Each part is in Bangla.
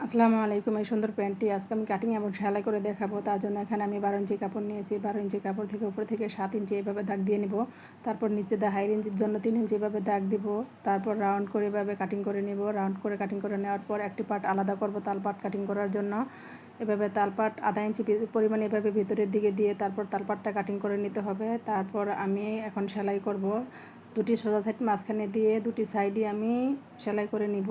আসসালামু আলাইকুম। এই সুন্দর প্যান্টটি আজকে আমি কাটিং এবং সেলাই করে দেখাবো। তার জন্য এখানে আমি 12 ইঞ্চি কাপড় নিয়েছি। 12 ইঞ্চি কাপড় থেকে উপর থেকে 7 ইঞ্চি এভাবে দাগ দিয়ে নিব। তারপর নিচে হাইর ইঞ্চির জন্য 3 ইঞ্চি এভাবে দাগ দিব। তারপর রাউন্ড করে এভাবে কাটিং করে নিব। রাউন্ড করে কাটিং করে নেওয়ার পর একটি পার্ট আলাদা করব তালপাট কাটিং করার জন্য। এভাবে তালপাট আধা ইঞ্চি পরিমাণে এভাবে ভিতরের দিকে দিয়ে তারপর তালপাটটা কাটিং করে নিতে হবে। তারপর আমি এখন সেলাই করব। দুটি সোজা সাইড মাঝখানে দিয়ে দুটি সাইডই আমি সেলাই করে নিব।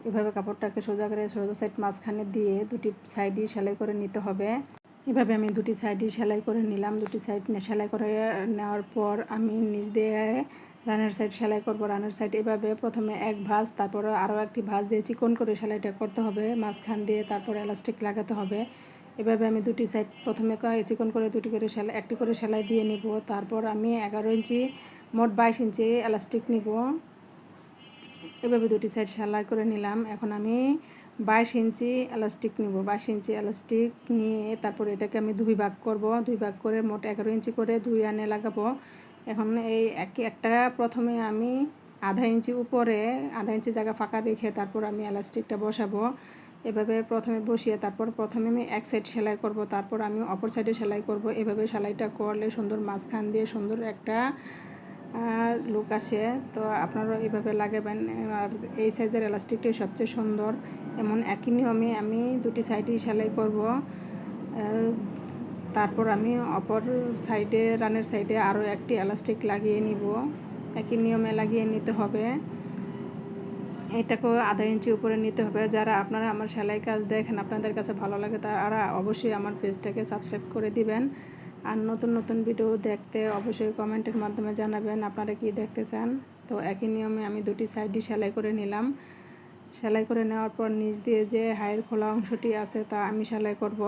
এভাবে কাপড়টাকে সোজা করে সোজা সাইড মাঝখানে দিয়ে দুটি সাইডই সেলাই করে নিতে হবে। এভাবে আমি দুটি সাইডই সেলাই করে নিলাম। দুটি সাইড সেলাই করে নেওয়ার পর আমি নিচ দিয়ে রানের সাইড সেলাই করব। রানের সাইড এভাবে প্রথমে এক ভাঁজ, তারপর আরও একটি ভাঁজ দিয়ে চিকন করে সেলাইটা করতে হবে মাঝখান দিয়ে, তারপর এলাস্টিক লাগাতে হবে। এভাবে আমি দুটি সাইড প্রথমে চিকন করে দুটি করে সেলাই একটি করে সেলাই দিয়ে নিব। তারপর আমি 11 ইঞ্চি মোট 22 ইঞ্চি এলাস্টিক নিব। এভাবে দুটি সাইড সেলাই করে নিলাম। এখন আমি 22 ইঞ্চি এলাস্টিক নিব। 22 ইঞ্চি এলাস্টিক নিয়ে তারপর এটাকে আমি দুই ভাগ করব। দুই ভাগ করে মোট 11 ইঞ্চি করে দুই আনে লাগাবো। এখন এই একটা প্রথমে আমি আধা ইঞ্চি উপরে আধা ইঞ্চি জায়গা ফাঁকা রেখে তারপর আমি এলাস্টিকটা বসাবো। এভাবে প্রথমে বসিয়ে তারপর প্রথমে আমি এক সাইড সেলাই করব, তারপর আমি অপর সাইডে সেলাই করব। এভাবে সেলাইটা করলে সুন্দর মাঝখান দিয়ে সুন্দর একটা লুক আসে। তো আপনারা এইভাবে লাগাবেন। আর এই সাইজের এলাস্টিকটাই সবচেয়ে সুন্দর। এমন একই নিয়মে আমি দুটি সাইডেই সেলাই করব। তারপর আমি অপর সাইডে রানের সাইডে আরও একটি এলাস্টিক লাগিয়ে নিব। একই নিয়মে লাগিয়ে নিতে হবে। এটাকেও আধা ইঞ্চি উপরে নিতে হবে। যারা আপনারা আমার সেলাই কাজ দেখেন, আপনাদের কাছে ভালো লাগে, তারা অবশ্যই আমার পেজটাকে সাবস্ক্রাইব করে দিবেন। আর নতুন নতুন ভিডিও দেখতে অবশ্যই কমেন্টের মাধ্যমে জানাবেন আপনারা কি দেখতে চান। তো একই নিয়মে আমি দুটি সাইডই সেলাই করে নিলাম। সেলাই করে নেওয়ার পর নিচ দিয়ে যে হাইয়ের খোলা অংশটি আছে তা আমি সেলাই করব।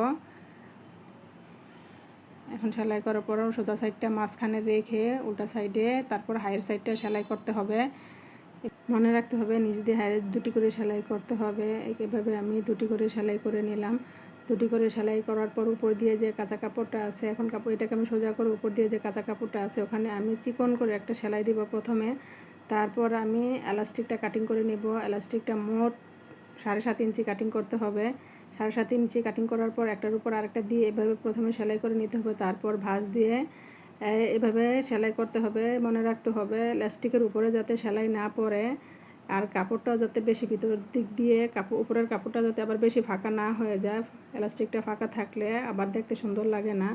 এখন সেলাই করার পরও সোজা সাইডটা মাঝখানে রেখে উল্টা সাইডে তারপর হাইয়ের সাইডটা সেলাই করতে হবে। মনে রাখতে হবে নিচ দিয়ে হাইয়ের দুটি করে সেলাই করতে হবে। এইভাবে আমি দুটি করে সেলাই করে নিলাম। দুটি করে সেলাই করার পর উপর দিয়ে যে কাঁচা কাপড়টা আছে, এখন এটাকে আমি সোজা করে উপর দিয়ে যে কাঁচা কাপড়টা আছে ওখানে আমি চিকন করে একটা সেলাই দিব প্রথমে। তারপর আমি এলাস্টিকটা কাটিং করে নেব। এলাস্টিকটা মোট 7.5 ইঞ্চি কাটিং করতে হবে। 7.5 ইঞ্চি কাটিং করার পর একটার উপর আরেকটা দিয়ে এভাবে প্রথমে সেলাই করে নিতে হবে। তারপর ভাঁজ দিয়ে এভাবে সেলাই করতে হবে। মনে রাখতে হবে এলাস্টিকের উপরে যাতে সেলাই না পড়ে, আর কাপড়টাও যাতে বেশি ভিতর দিক দিয়ে উপরের কাপড়টা যাতে আবার বেশি ফাঁকা না হয়ে যায়। এলাস্টিকটা ফাঁকা থাকলে আবার দেখতে সুন্দর লাগে না।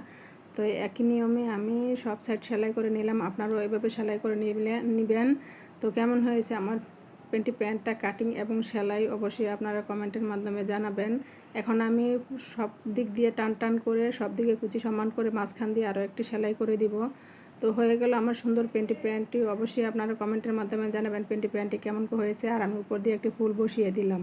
তো একই নিয়মে আমি সব সাইড সেলাই করে নিলাম। আপনারাও এভাবে সেলাই করে নেবেন। তো কেমন হয়েছে আমার প্যান্টটা কাটিং এবং সেলাই অবশ্যই আপনারা কমেন্টের মাধ্যমে জানাবেন। এখন আমি সব দিক দিয়ে টান করে সব দিকে কুচি সমান করে মাঝখান দিয়ে আরও একটি সেলাই করে দিব। তো হয়ে গেল আমার সুন্দর প্যান্টটি। অবশ্যই আপনারা কমেন্টের মাধ্যমে জানাবেন প্যান্টটি কেমন হয়েছে। আর আমি উপর দিয়ে একটি ফুল বসিয়ে দিলাম।